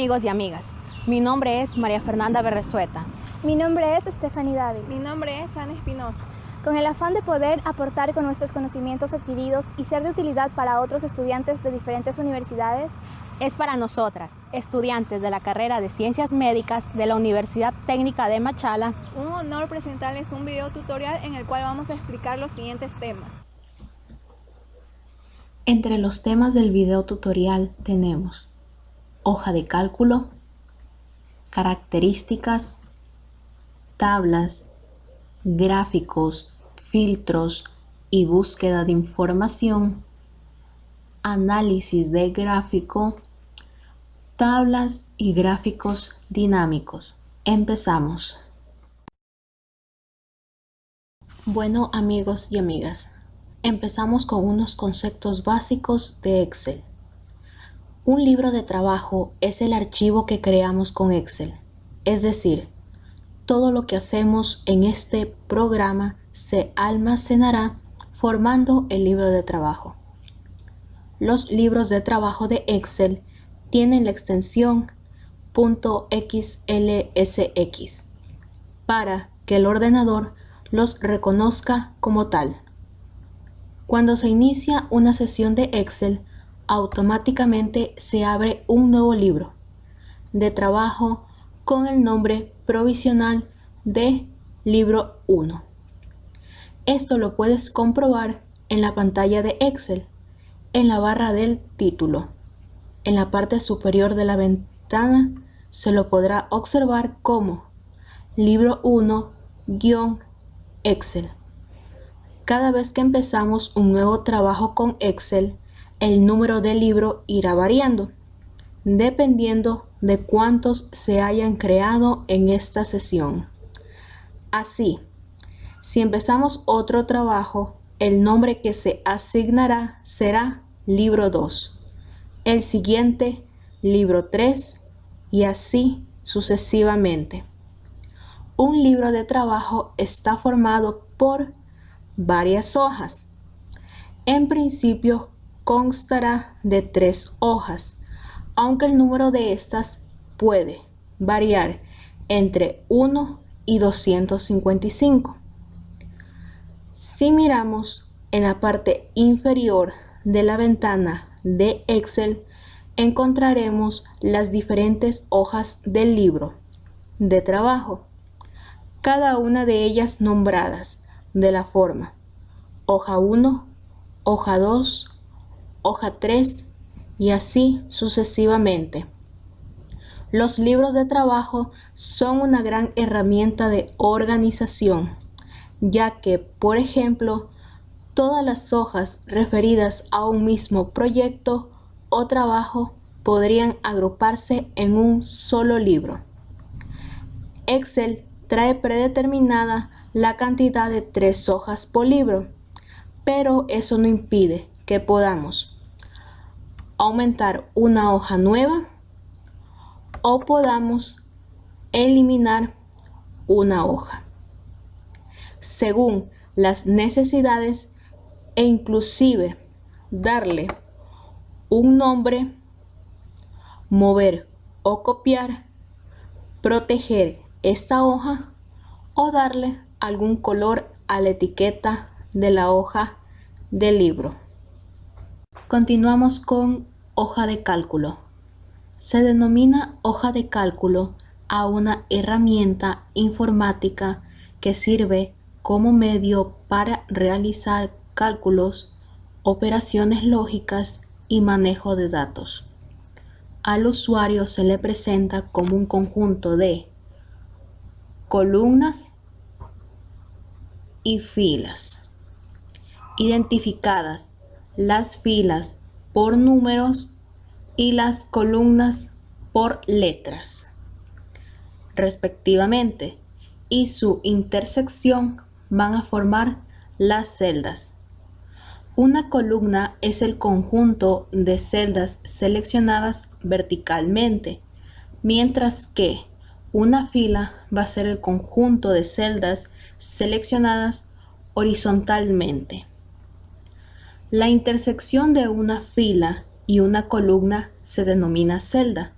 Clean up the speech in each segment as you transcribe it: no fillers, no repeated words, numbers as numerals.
amigos y amigas, mi nombre es María Fernanda Berresueta. Mi nombre es Stephanie David. Mi nombre es Ana Espinosa. Con el afán de poder aportar con nuestros conocimientos adquiridos y ser de utilidad para otros estudiantes de diferentes universidades, es para nosotras, estudiantes de la carrera de Ciencias Médicas de la Universidad Técnica de Machala, un honor presentarles un video tutorial en el cual vamos a explicar los siguientes temas. Entre los temas del video tutorial tenemos hoja de cálculo, características, tablas, gráficos, filtros y búsqueda de información, análisis de gráfico, tablas y gráficos dinámicos. Empezamos. Bueno, amigos y amigas, empezamos con unos conceptos básicos de Excel. Un libro de trabajo es el archivo que creamos con Excel, es decir, todo lo que hacemos en este programa se almacenará formando el libro de trabajo. Los libros de trabajo de Excel tienen la extensión .xlsx para que el ordenador los reconozca como tal. Cuando se inicia una sesión de Excel, automáticamente se abre un nuevo libro de trabajo con el nombre provisional de libro 1. Esto lo puedes comprobar en la pantalla de Excel, en la barra del título. En la parte superior de la ventana se lo podrá observar como libro 1-Excel. Cada vez que empezamos un nuevo trabajo con Excel, el número del libro irá variando, dependiendo de cuántos se hayan creado en esta sesión. Así, si empezamos otro trabajo, el nombre que se asignará será libro 2, el siguiente libro 3 y así sucesivamente. Un libro de trabajo está formado por varias hojas. En principio constará de 3 hojas, aunque el número de estas puede variar entre 1 y 255. Si miramos en la parte inferior de la ventana de Excel, encontraremos las diferentes hojas del libro de trabajo, cada una de ellas nombradas de la forma hoja 1, hoja 2, hoja 3 y así sucesivamente. Los libros de trabajo son una gran herramienta de organización, ya que, por ejemplo, todas las hojas referidas a un mismo proyecto o trabajo podrían agruparse en un solo libro. Excel trae predeterminada la cantidad de 3 hojas por libro, pero eso no impide que podamos aumentar una hoja nueva o podamos eliminar una hoja según las necesidades e inclusive darle un nombre, mover o copiar, proteger esta hoja o darle algún color a la etiqueta de la hoja del libro. Continuamos con hoja de cálculo. Se denomina hoja de cálculo a una herramienta informática que sirve como medio para realizar cálculos, operaciones lógicas y manejo de datos. Al usuario se le presenta como un conjunto de columnas y filas, identificadas las filas por números y las columnas por letras, respectivamente, y su intersección van a formar las celdas. Una columna es el conjunto de celdas seleccionadas verticalmente, mientras que una fila va a ser el conjunto de celdas seleccionadas horizontalmente. La intersección de una fila y una columna se denomina celda,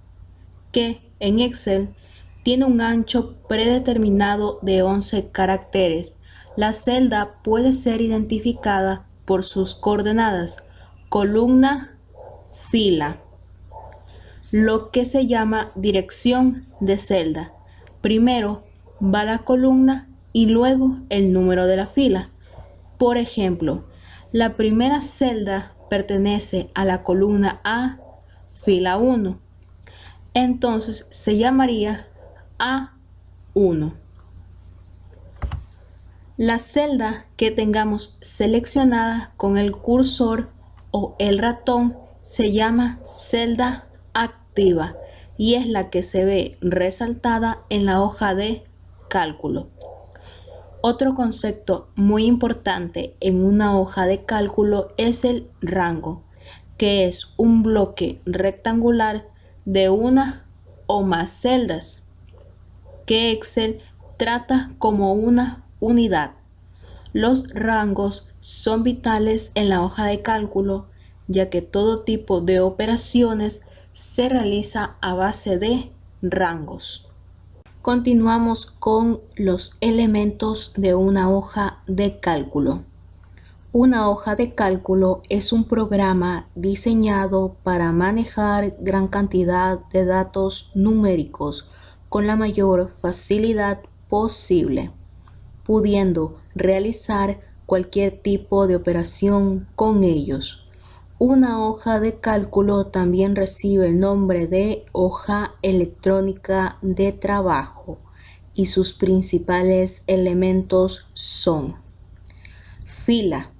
que en Excel tiene un ancho predeterminado de 11 caracteres. La celda puede ser identificada por sus coordenadas, columna, fila, lo que se llama dirección de celda. Primero va la columna y luego el número de la fila. Por ejemplo, la primera celda pertenece a la columna A, fila 1. Entonces se llamaría A1. La celda que tengamos seleccionada con el cursor o el ratón se llama celda activa y es la que se ve resaltada en la hoja de cálculo. Otro concepto muy importante en una hoja de cálculo es el rango, que es un bloque rectangular de una o más celdas, que Excel trata como una unidad. Los rangos son vitales en la hoja de cálculo, ya que todo tipo de operaciones se realiza a base de rangos. Continuamos con los elementos de una hoja de cálculo. Una hoja de cálculo es un programa diseñado para manejar gran cantidad de datos numéricos con la mayor facilidad posible, pudiendo realizar cualquier tipo de operación con ellos. Una hoja de cálculo también recibe el nombre de hoja electrónica de trabajo y sus principales elementos son: fila.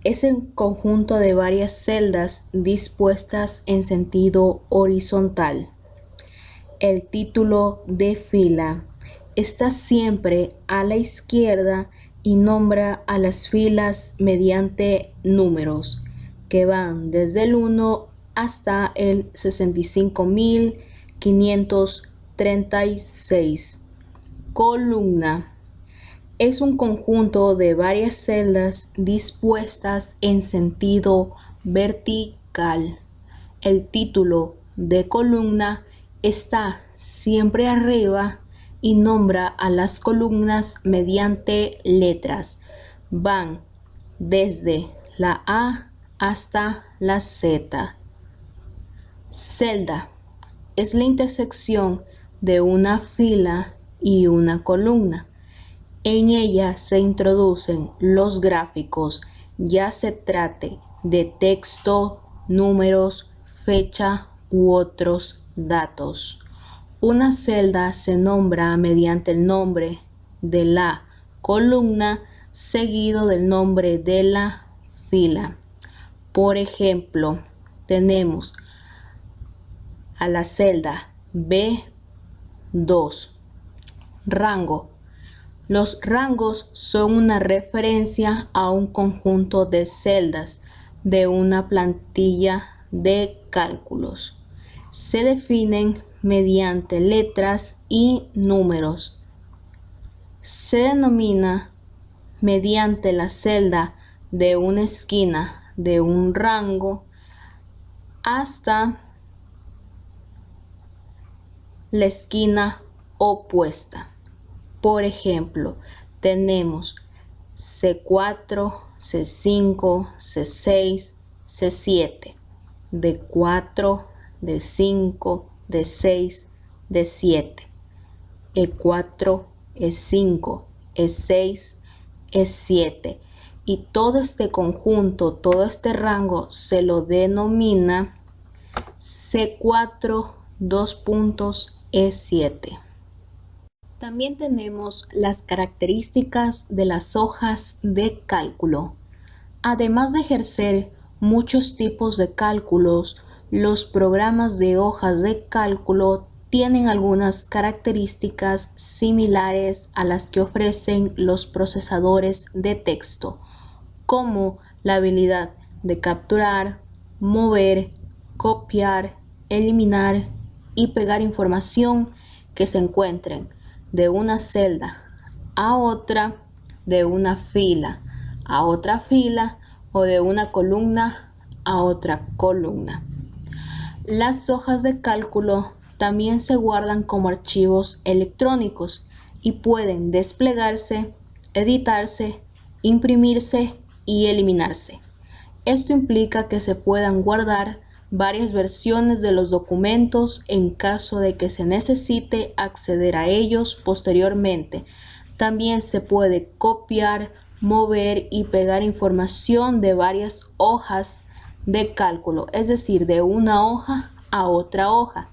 Es el conjunto de varias celdas dispuestas en sentido horizontal. El título de fila está siempre a la izquierda y nombra a las filas mediante números que van desde el 1 hasta el 65.536. Columna. Es un conjunto de varias celdas dispuestas en sentido vertical. El título de columna está siempre arriba y nombra a las columnas mediante letras. Van desde la A hasta la Z. Celda es la intersección de una fila y una columna. En ella se introducen los gráficos, ya se trate de texto, números, fecha u otros datos. Una celda se nombra mediante el nombre de la columna seguido del nombre de la fila. Por ejemplo, tenemos a la celda B2. Rango. Los rangos son una referencia a un conjunto de celdas de una plantilla de cálculos. Se definen mediante letras y números. Se denomina mediante la celda de una esquina de un rango hasta la esquina opuesta. Por ejemplo, tenemos C4, C5, C6, C7, D4, D5, D6, D7, E4, E5, E6, E7. Y todo este conjunto, todo este rango se lo denomina C4, E7. También tenemos las características de las hojas de cálculo. Además de ejercer muchos tipos de cálculos, los programas de hojas de cálculo tienen algunas características similares a las que ofrecen los procesadores de texto, como la habilidad de capturar, mover, copiar, eliminar y pegar información que se encuentren de una celda a otra, de una fila a otra fila o de una columna a otra columna. Las hojas de cálculo también se guardan como archivos electrónicos y pueden desplegarse, editarse, imprimirse y eliminarse. Esto implica que se puedan guardar varias versiones de los documentos en caso de que se necesite acceder a ellos posteriormente. También se puede copiar, mover y pegar información de varias hojas de cálculo, es decir, de una hoja a otra hoja.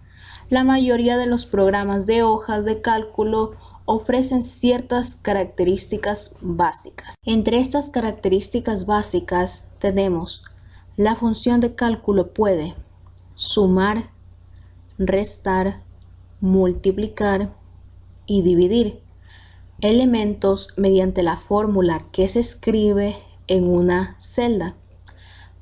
La mayoría de los programas de hojas de cálculo ofrecen ciertas características básicas. Entre estas características básicas tenemos: la función de cálculo puede sumar, restar, multiplicar y dividir elementos mediante la fórmula que se escribe en una celda.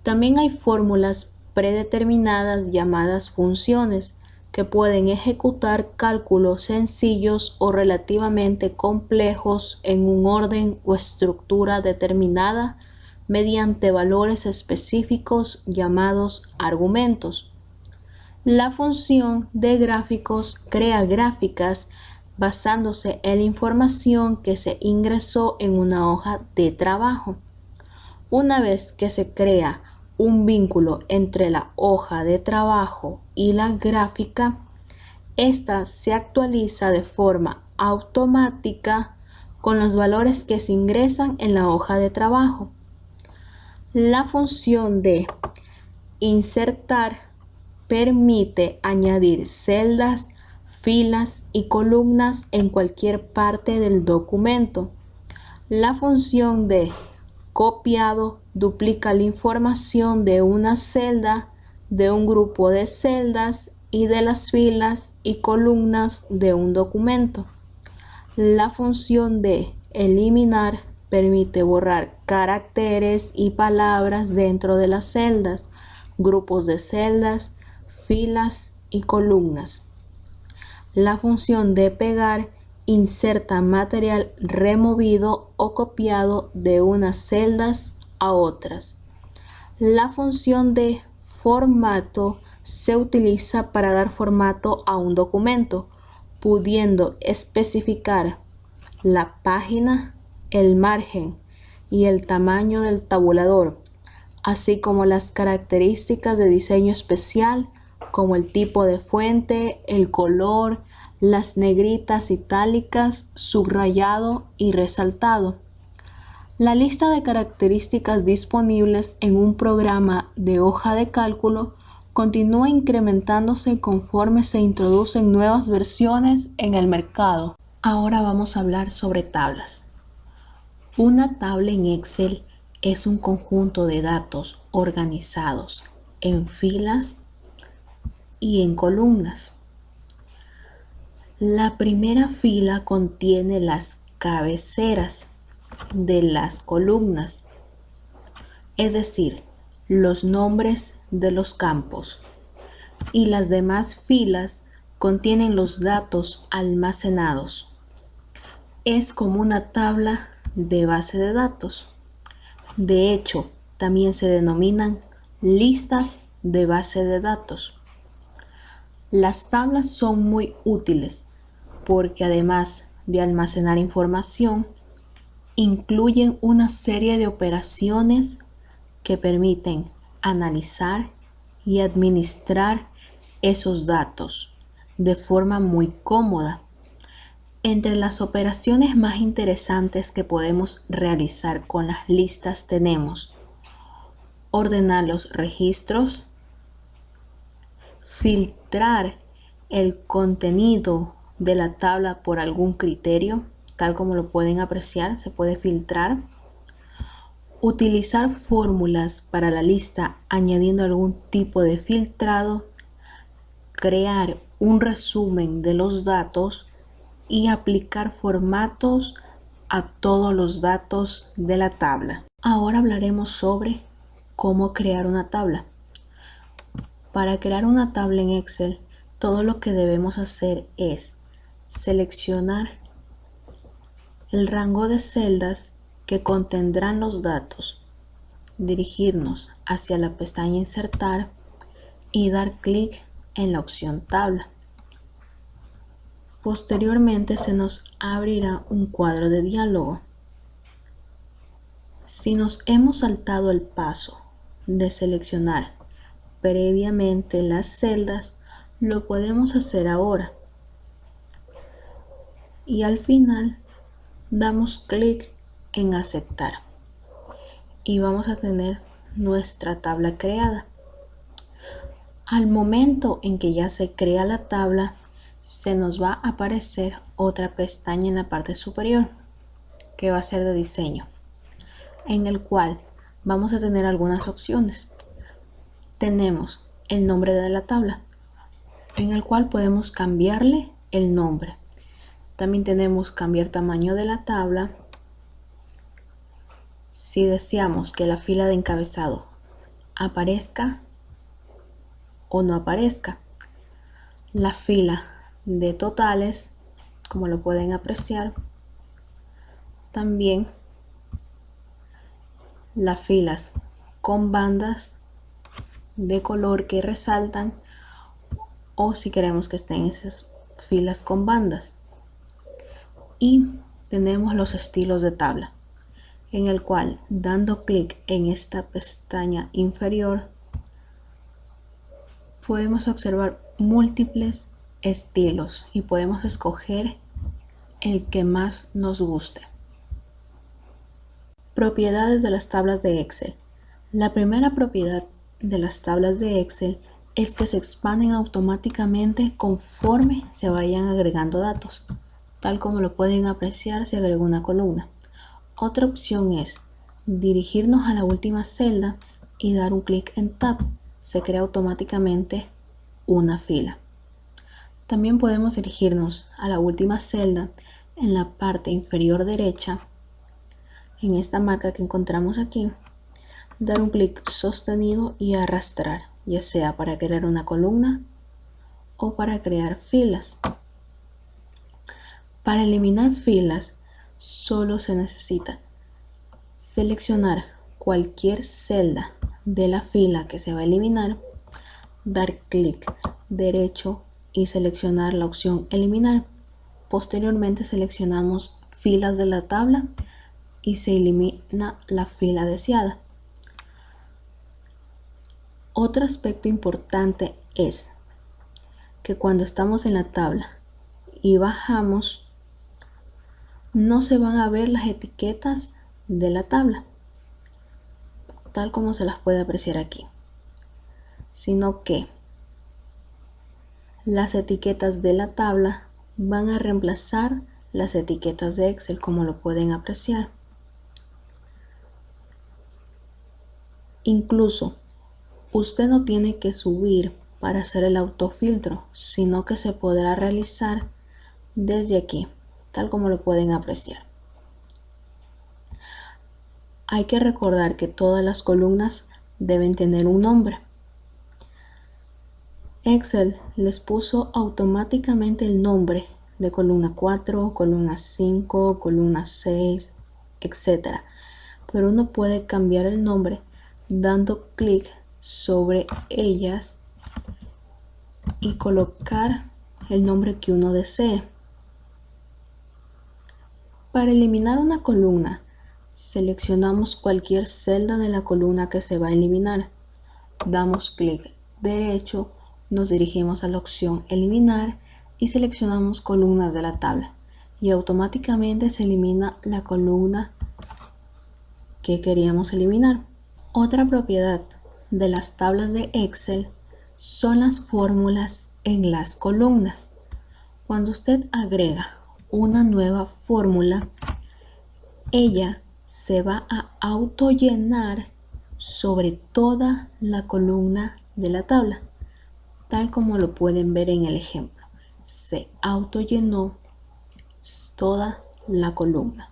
También hay fórmulas predeterminadas llamadas funciones que pueden ejecutar cálculos sencillos o relativamente complejos en un orden o estructura determinada mediante valores específicos llamados argumentos. La función de gráficos crea gráficas basándose en la información que se ingresó en una hoja de trabajo. Una vez que se crea un vínculo entre la hoja de trabajo y la gráfica, esta se actualiza de forma automática con los valores que se ingresan en la hoja de trabajo. La función de insertar permite añadir celdas, filas y columnas en cualquier parte del documento. La función de copiado duplica la información de una celda, de un grupo de celdas y de las filas y columnas de un documento. La función de eliminar permite borrar caracteres y palabras dentro de las celdas, grupos de celdas, filas y columnas. La función de pegar inserta material removido o copiado de unas celdas a otras. La función de formato se utiliza para dar formato a un documento, pudiendo especificar la página, el margen y el tamaño del tabulador, así como las características de diseño especial como el tipo de fuente, el color, las negritas itálicas, subrayado y resaltado. La lista de características disponibles en un programa de hoja de cálculo continúa incrementándose conforme se introducen nuevas versiones en el mercado. Ahora vamos a hablar sobre tablas. Una tabla en Excel es un conjunto de datos organizados en filas y en columnas. La primera fila contiene las cabeceras de las columnas, es decir, los nombres de los campos, y las demás filas contienen los datos almacenados. Es como una tabla de base de datos. De hecho, también se denominan listas de base de datos. Las tablas son muy útiles porque además de almacenar información, incluyen una serie de operaciones que permiten analizar y administrar esos datos de forma muy cómoda. Entre las operaciones más interesantes que podemos realizar con las listas tenemos ordenar los registros, filtrar el contenido de la tabla por algún criterio, tal como lo pueden apreciar, se puede filtrar, utilizar fórmulas para la lista añadiendo algún tipo de filtrado, crear un resumen de los datos y aplicar formatos a todos los datos de la tabla. Ahora hablaremos sobre cómo crear una tabla. Para crear una tabla en Excel, todo lo que debemos hacer es seleccionar el rango de celdas que contendrán los datos, dirigirnos hacia la pestaña Insertar y dar clic en la opción Tabla. Posteriormente se nos abrirá un cuadro de diálogo. Si nos hemos saltado el paso de seleccionar previamente las celdas, lo podemos hacer ahora. Y al final damos clic en aceptar y vamos a tener nuestra tabla creada. Al momento en que ya se crea la tabla, se nos va a aparecer otra pestaña en la parte superior que va a ser de diseño, en el cual vamos a tener algunas opciones. Tenemos el nombre de la tabla, en el cual podemos cambiarle el nombre. También tenemos cambiar tamaño de la tabla. Si deseamos que la fila de encabezado aparezca o no aparezca. La fila de totales, como lo pueden apreciar. También las filas con bandas de color que resaltan, o si queremos que estén esas filas con bandas. Y tenemos los estilos de tabla, en el cual dando clic en esta pestaña inferior podemos observar múltiples estilos y podemos escoger el que más nos guste. Propiedades de las tablas de Excel. La primera propiedad de las tablas de Excel es que se expanden automáticamente conforme se vayan agregando datos, tal como lo pueden apreciar si agrego una columna. Otra opción es dirigirnos a la última celda y dar un clic en Tab. Se crea automáticamente una fila. También podemos dirigirnos a la última celda en la parte inferior derecha, en esta marca que encontramos aquí, dar un clic sostenido y arrastrar, ya sea para crear una columna o para crear filas. Para eliminar filas, solo se necesita seleccionar cualquier celda de la fila que se va a eliminar, dar clic derecho y seleccionar la opción eliminar. Posteriormente seleccionamos filas de la tabla y se elimina la fila deseada. Otro aspecto importante es que cuando estamos en la tabla y bajamos, no se van a ver las etiquetas de la tabla, tal como se las puede apreciar aquí, sino que las etiquetas de la tabla van a reemplazar las etiquetas de Excel, como lo pueden apreciar. Incluso usted no tiene que subir para hacer el autofiltro, sino que se podrá realizar desde aquí, tal como lo pueden apreciar. Hay que recordar que todas las columnas deben tener un nombre. Excel les puso automáticamente el nombre de columna 4, columna 5, columna 6, etc. Pero uno puede cambiar el nombre dando clic sobre ellas y colocar el nombre que uno desee. Para eliminar una columna, seleccionamos cualquier celda de la columna que se va a eliminar. Damos clic derecho, nos dirigimos a la opción eliminar y seleccionamos columnas de la tabla y automáticamente se elimina la columna que queríamos eliminar. Otra propiedad de las tablas de Excel son las fórmulas en las columnas. Cuando usted agrega una nueva fórmula, ella se va a autollenar sobre toda la columna de la tabla, tal como lo pueden ver en el ejemplo. Se autollenó toda la columna.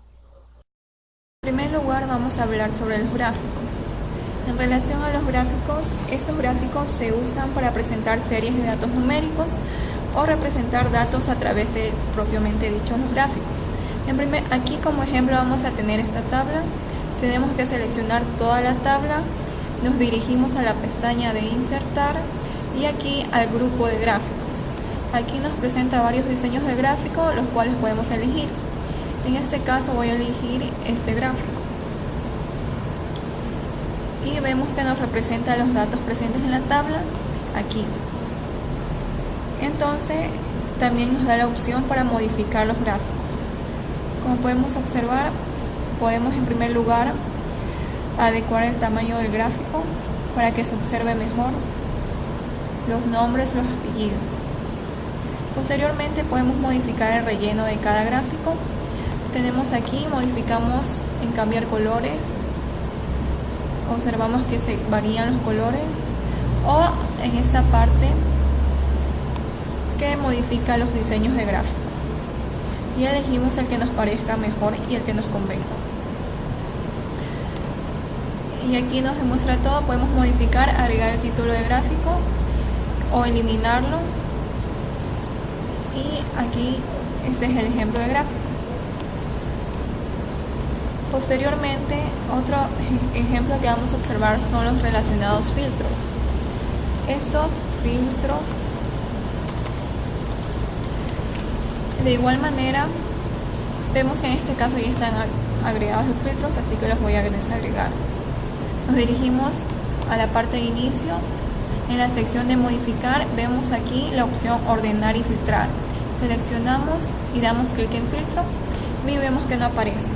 En primer lugar vamos a hablar sobre los gráficos. En relación a los gráficos, estos gráficos se usan para presentar series de datos numéricos o representar datos a través de propiamente dichos los gráficos. Aquí como ejemplo vamos a tener esta tabla. Tenemos que seleccionar toda la tabla, nos dirigimos a la pestaña de insertar y aquí al grupo de gráficos. Aquí nos presenta varios diseños del gráfico, los cuales podemos elegir. En este caso voy a elegir este gráfico. Y vemos que nos representa los datos presentes en la tabla aquí. Entonces también nos da la opción para modificar los gráficos. Como podemos observar, podemos en primer lugar adecuar el tamaño del gráfico para que se observe mejor los nombres, los apellidos. Posteriormente podemos modificar el relleno de cada gráfico. Tenemos aquí, modificamos en cambiar colores. Observamos que se varían los colores, o en esta parte que modifica los diseños de gráfico, y elegimos el que nos parezca mejor y el que nos convenga. Y aquí nos demuestra todo. Podemos modificar, agregar el título de gráfico o eliminarlo, y aquí este es el ejemplo de gráficos. Posteriormente, otro ejemplo que vamos a observar son los relacionados filtros. Estos filtros, de igual manera, vemos que en este caso ya están agregados los filtros, así que los voy a desagregar. Nos dirigimos a la parte de inicio. En la sección de modificar vemos aquí la opción ordenar y filtrar. Seleccionamos y damos clic en filtro y vemos que no aparece.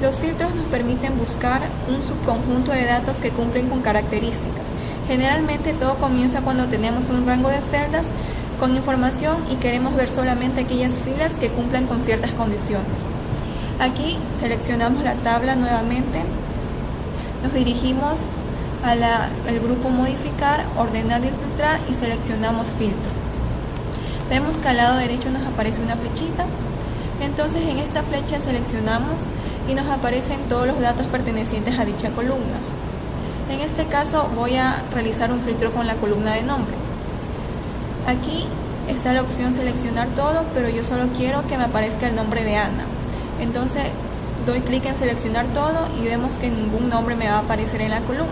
Los filtros nos permiten buscar un subconjunto de datos que cumplen con características. Generalmente todo comienza cuando tenemos un rango de celdas con información y queremos ver solamente aquellas filas que cumplan con ciertas condiciones. Aquí seleccionamos la tabla nuevamente, nos dirigimos al grupo modificar, ordenar y filtrar y seleccionamos filtro. Vemos que al lado derecho nos aparece una flechita. Entonces en esta flecha seleccionamos y nos aparecen todos los datos pertenecientes a dicha columna. En este caso voy a realizar un filtro con la columna de nombre. Aquí está la opción seleccionar todo, pero yo solo quiero que me aparezca el nombre de Ana. Entonces doy clic en seleccionar todo y vemos que ningún nombre me va a aparecer en la columna,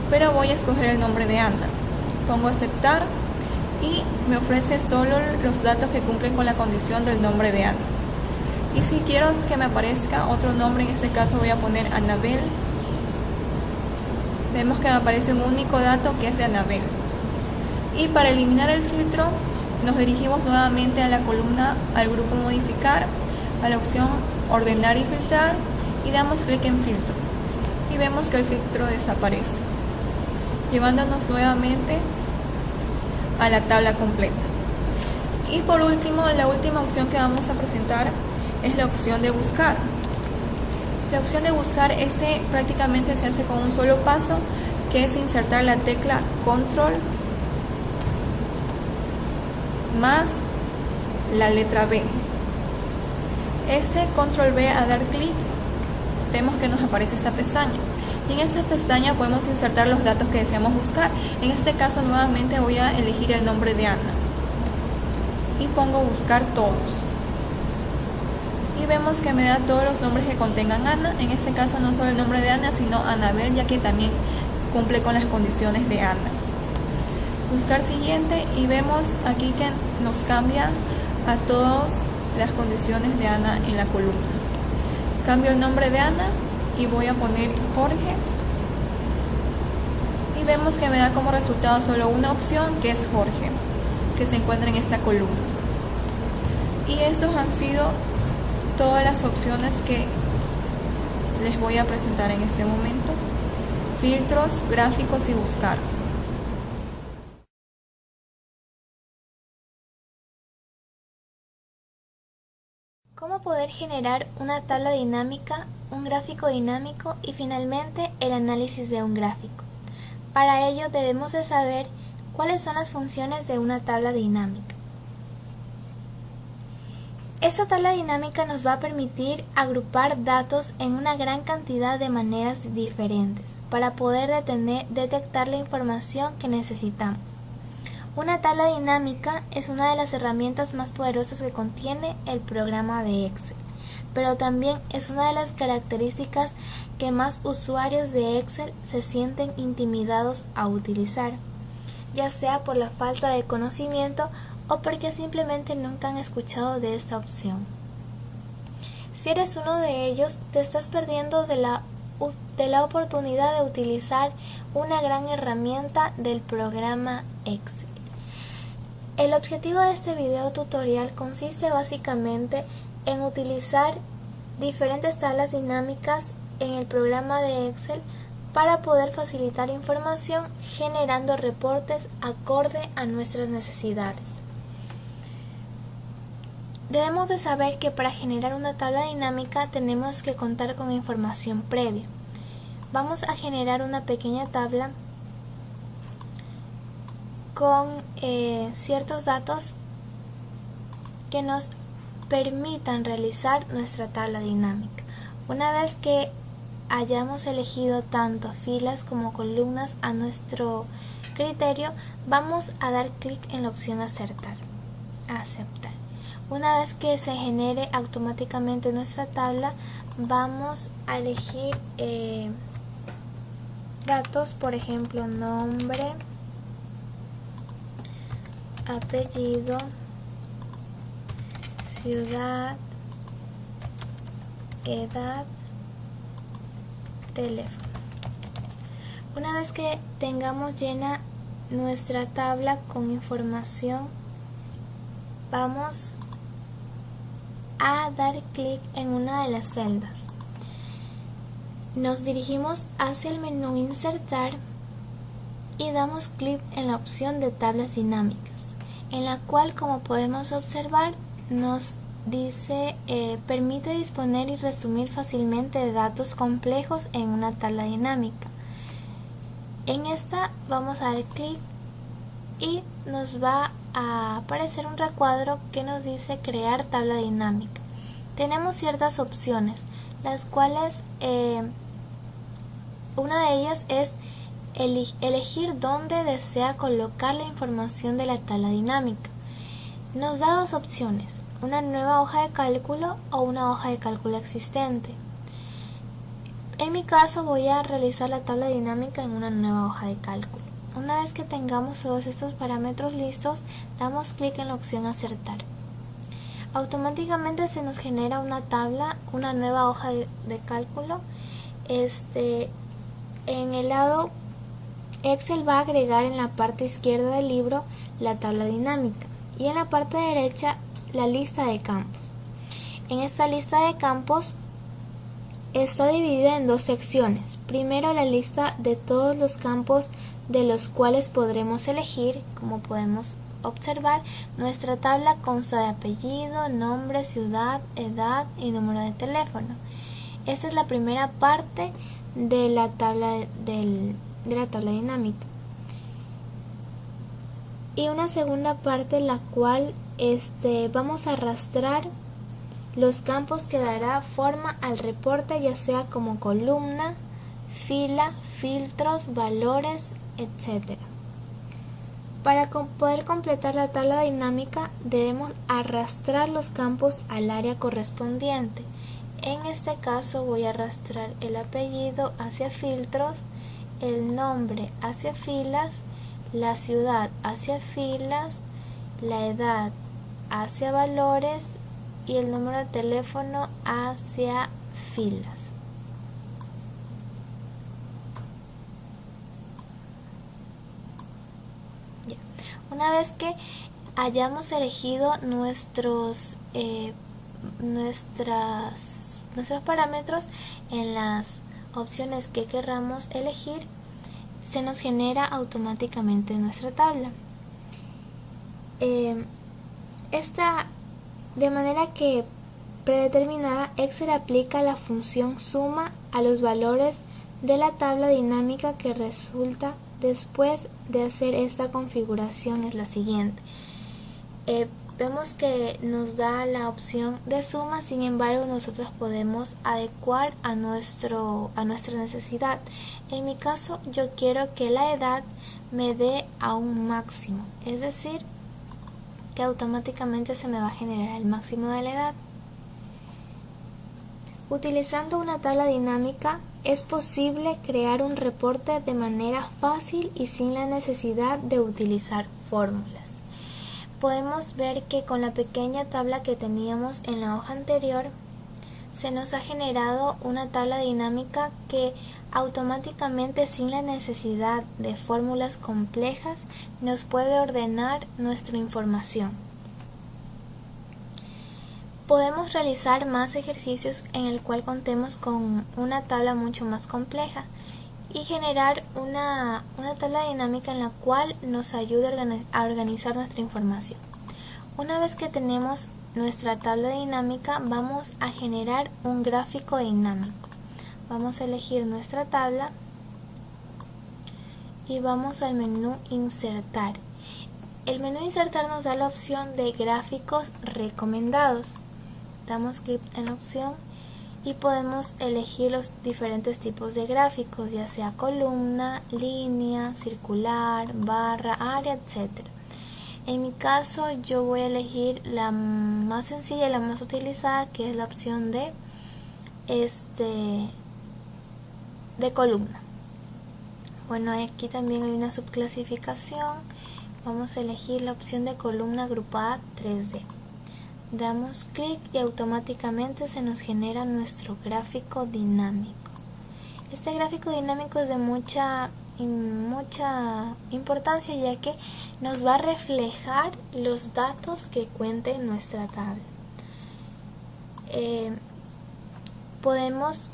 pero voy a escoger el nombre de Ana. Pongo aceptar y me ofrece solo los datos que cumplen con la condición del nombre de Ana. Y si quiero que me aparezca otro nombre, en este caso voy a poner Anabel. Vemos que me aparece un único dato que es de Anabel. Y para eliminar el filtro nos dirigimos nuevamente a la columna, al grupo modificar, a la opción ordenar y filtrar y damos clic en filtro. Y vemos que el filtro desaparece, llevándonos nuevamente a la tabla completa. Y por último, la última opción que vamos a presentar es la opción de buscar. La opción de buscar prácticamente se hace con un solo paso, que es insertar la tecla control más la letra B. Ese control B, a dar clic, vemos que nos aparece esa pestaña. Y en esa pestaña podemos insertar los datos que deseamos buscar. En este caso nuevamente voy a elegir el nombre de Ana y pongo buscar todos. Y vemos que me da todos los nombres que contengan Ana. En este caso no solo el nombre de Ana, sino Anabel, ya que también cumple con las condiciones de Ana. Buscar siguiente y vemos aquí que nos cambia a todas las condiciones de Ana en la columna. Cambio el nombre de Ana y voy a poner Jorge. Y vemos que me da como resultado solo una opción, que es Jorge, que se encuentra en esta columna. Y esos han sido todas las opciones que les voy a presentar en este momento: filtros, gráficos y buscar. ¿Cómo poder generar una tabla dinámica, un gráfico dinámico y finalmente el análisis de un gráfico? Para ello debemos de saber cuáles son las funciones de una tabla dinámica. Esta tabla dinámica nos va a permitir agrupar datos en una gran cantidad de maneras diferentes para poder detectar la información que necesitamos. Una tabla dinámica es una de las herramientas más poderosas que contiene el programa de Excel, pero también es una de las características que más usuarios de Excel se sienten intimidados a utilizar, ya sea por la falta de conocimiento o porque simplemente nunca han escuchado de esta opción. Si eres uno de ellos, te estás perdiendo de la oportunidad de utilizar una gran herramienta del programa Excel. El objetivo de este video tutorial consiste básicamente en utilizar diferentes tablas dinámicas en el programa de Excel para poder facilitar información generando reportes acorde a nuestras necesidades. Debemos de saber que para generar una tabla dinámica tenemos que contar con información previa. Vamos a generar una pequeña tabla con ciertos datos que nos permitan realizar nuestra tabla dinámica. Una vez que hayamos elegido tanto filas como columnas a nuestro criterio, vamos a dar clic en la opción aceptar. Una vez que se genere automáticamente nuestra tabla, vamos a elegir datos, por ejemplo, nombre, apellido, ciudad, edad, teléfono. Una vez que tengamos llena nuestra tabla con información, vamos a dar clic en una de las celdas. Nos dirigimos hacia el menú Insertar y damos clic en la opción de tablas dinámicas, en la cual, como podemos observar, nos dice permite disponer y resumir fácilmente de datos complejos en una tabla dinámica. En esta vamos a dar clic y nos va a aparecer un recuadro que nos dice crear tabla dinámica. Tenemos ciertas opciones, las cuales una de ellas es elegir dónde desea colocar la información de la tabla dinámica. Nos da dos opciones: una nueva hoja de cálculo o una hoja de cálculo existente. En mi caso voy a realizar la tabla dinámica en una nueva hoja de cálculo. Una vez que tengamos todos estos parámetros listos, damos clic en la opción acertar. Automáticamente se nos genera una tabla, una nueva hoja de cálculo. En el lado Excel va a agregar en la parte izquierda del libro la tabla dinámica y en la parte derecha la lista de campos. En esta lista de campos está dividida en dos secciones. Primero, la lista de todos los campos de los cuales podremos elegir. Como podemos observar, nuestra tabla consta de apellido, nombre, ciudad, edad y número de teléfono. Esta es la primera parte de la tabla dinámica. Y una segunda parte en la cual vamos a arrastrar los campos que dará forma al reporte, ya sea como columna, fila, filtros, valores, etc. Para poder completar la tabla dinámica debemos arrastrar los campos al área correspondiente. En este caso voy a arrastrar el apellido hacia filtros, el nombre hacia filas, la ciudad hacia filas, la edad hacia valores y el número de teléfono hacia filas. Ya. Una vez que hayamos elegido nuestros parámetros en las opciones que querramos elegir, se nos genera automáticamente nuestra tabla. De manera que predeterminada, Excel aplica la función suma a los valores de la tabla dinámica que resulta después de hacer esta configuración. Es la siguiente. Vemos que nos da la opción de suma, sin embargo nosotros podemos adecuar a nuestra necesidad. En mi caso, yo quiero que la edad me dé a un máximo, es decir, que automáticamente se me va a generar el máximo de la edad. Utilizando una tabla dinámica es posible crear un reporte de manera fácil y sin la necesidad de utilizar fórmulas. podemos ver que con la pequeña tabla que teníamos en la hoja anterior, se nos ha generado una tabla dinámica que automáticamente, sin la necesidad de fórmulas complejas, nos puede ordenar nuestra información. Podemos realizar más ejercicios en el cual contemos con una tabla mucho más compleja y generar una tabla dinámica en la cual nos ayude a organizar nuestra información. Una vez que tenemos nuestra tabla dinámica, vamos a generar un gráfico dinámico. Vamos a elegir nuestra tabla y vamos al menú Insertar. El menú Insertar nos da la opción de gráficos recomendados. Damos clic en la opción y podemos elegir los diferentes tipos de gráficos, ya sea columna, línea, circular, barra, área, etc. En mi caso yo voy a elegir la más sencilla y la más utilizada, que es la opción de columna. Bueno, aquí también hay una subclasificación. Vamos a elegir la opción de columna agrupada 3D. Damos clic y automáticamente se nos genera nuestro gráfico dinámico. Este gráfico dinámico es de mucha importancia, ya que nos va a reflejar los datos que cuente nuestra tabla. Podemos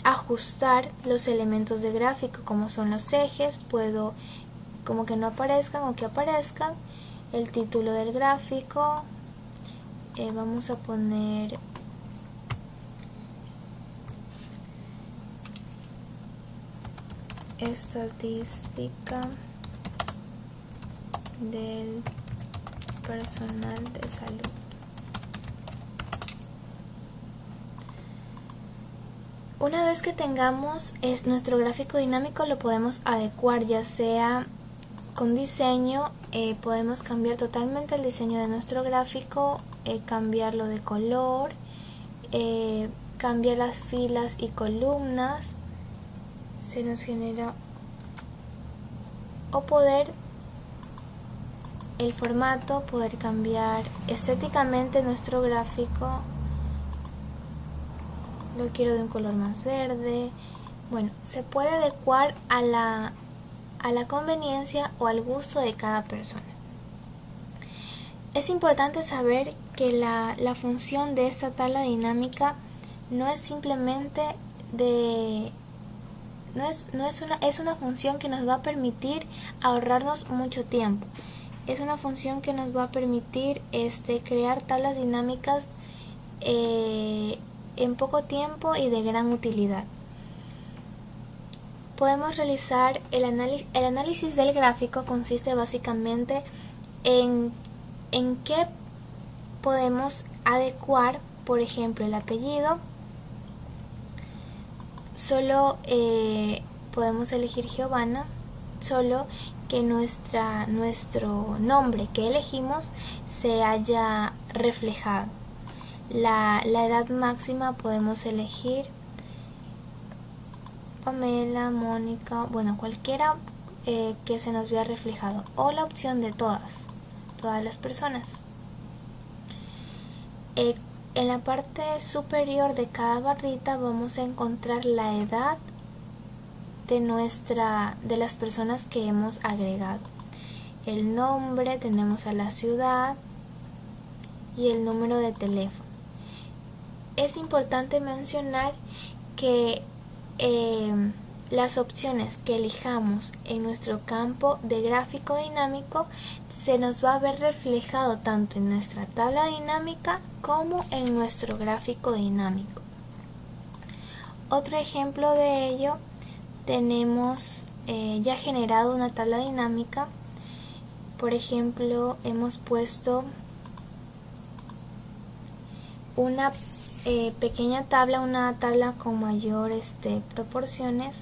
ajustar los elementos del gráfico, como son los ejes. Puedo como que no aparezcan o que aparezcan. El título del gráfico, vamos a poner estadística del personal de salud. Una vez que tengamos nuestro gráfico dinámico, lo podemos adecuar, ya sea con diseño. Podemos cambiar totalmente el diseño de nuestro gráfico, cambiarlo de color, cambiar las filas y columnas. Se nos genera, o el formato, poder cambiar estéticamente nuestro gráfico. Lo quiero de un color más verde. Bueno, se puede adecuar a la conveniencia o al gusto de cada persona. Es importante saber que la función de esta tabla dinámica no es simplemente es una función que nos va a permitir ahorrarnos mucho tiempo. Es una función que nos va a permitir crear tablas dinámicas en poco tiempo y de gran utilidad. Podemos realizar el análisis del gráfico. Consiste básicamente en qué podemos adecuar. Por ejemplo, el apellido. Solo podemos elegir Giovanna, solo que nuestro nombre que elegimos se haya reflejado. La edad máxima podemos elegir Pamela, Mónica, bueno, cualquiera que se nos vea reflejado, o la opción de todas las personas. En la parte superior de cada barrita vamos a encontrar la edad de las personas que hemos agregado. El nombre, tenemos a la ciudad y el número de teléfono. Es importante mencionar que las opciones que elijamos en nuestro campo de gráfico dinámico se nos va a ver reflejado tanto en nuestra tabla dinámica como en nuestro gráfico dinámico. Otro ejemplo de ello, tenemos ya generado una tabla dinámica. Por ejemplo, hemos puesto una pequeña tabla, una tabla con mayor proporciones,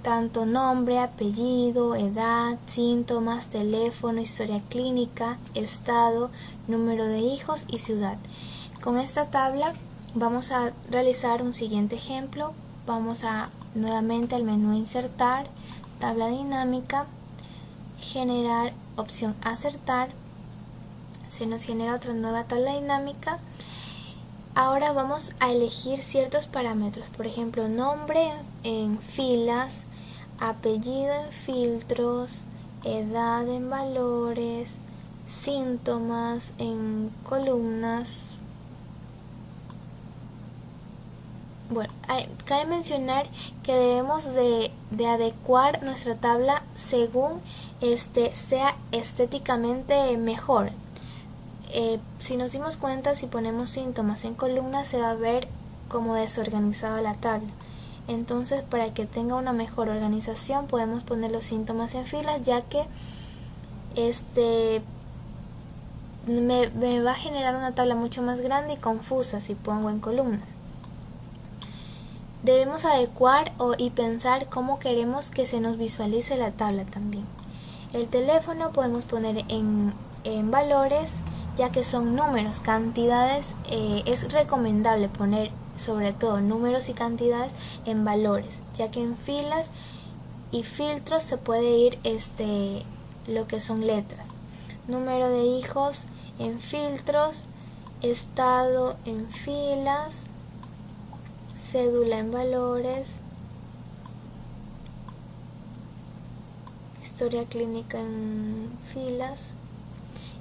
tanto nombre, apellido, edad, síntomas, teléfono, historia clínica, estado, número de hijos y ciudad. Con esta tabla vamos a realizar un siguiente ejemplo. Vamos nuevamente al menú Insertar, tabla dinámica, generar opción acertar. Se nos genera otra nueva tabla dinámica. Ahora vamos a elegir ciertos parámetros, por ejemplo, nombre en filas, apellido en filtros, edad en valores, síntomas en columnas. Bueno, cabe mencionar que debemos de adecuar nuestra tabla según sea estéticamente mejor. Si nos dimos cuenta, si ponemos síntomas en columnas se va a ver como desorganizada la tabla. Entonces, para que tenga una mejor organización podemos poner los síntomas en filas, ya que me va a generar una tabla mucho más grande y confusa si pongo en columnas. Debemos adecuar y pensar cómo queremos que se nos visualice la tabla también. El teléfono podemos poner en valores, ya que son números, cantidades. Es recomendable poner sobre todo números y cantidades en valores, ya que en filas y filtros se puede ir lo que son letras. Número de hijos en filtros, estado en filas, cédula en valores, historia clínica en filas.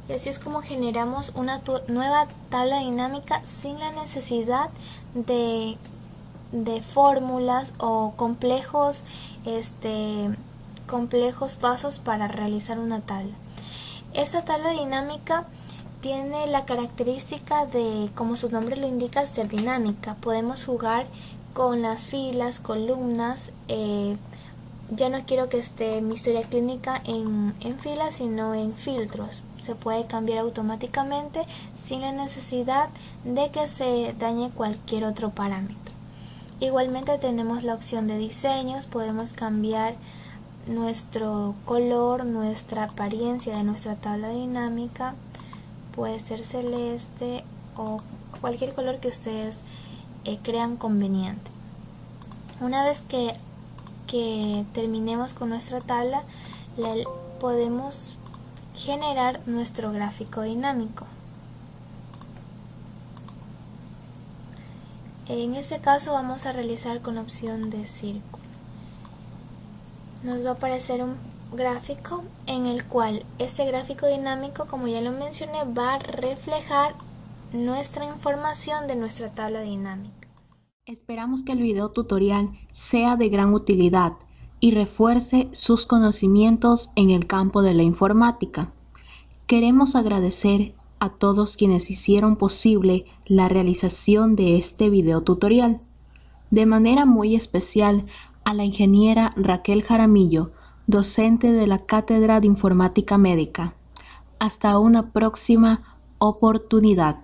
Y así es como generamos una nueva tabla dinámica sin la necesidad de fórmulas o complejos pasos para realizar una tabla. Esta tabla dinámica tiene la característica de, como su nombre lo indica, ser dinámica. Podemos jugar con las filas, columnas. Ya no quiero que esté mi historia clínica en filas, sino en filtros. Se puede cambiar automáticamente sin la necesidad de que se dañe cualquier otro parámetro. Igualmente tenemos la opción de diseños. Podemos cambiar nuestro color, nuestra apariencia de nuestra tabla dinámica. Puede ser celeste o cualquier color que ustedes crean conveniente. Una vez que terminemos con nuestra tabla, podemos generar nuestro gráfico dinámico. En este caso vamos a realizar con la opción de círculo. Nos va a aparecer un gráfico en el cual este gráfico dinámico, como ya lo mencioné, va a reflejar nuestra información de nuestra tabla dinámica. Esperamos que el video tutorial sea de gran utilidad y refuerce sus conocimientos en el campo de la informática. Queremos agradecer a todos quienes hicieron posible la realización de este video tutorial. De manera muy especial a la ingeniera Raquel Jaramillo, docente de la Cátedra de Informática Médica. Hasta una próxima oportunidad.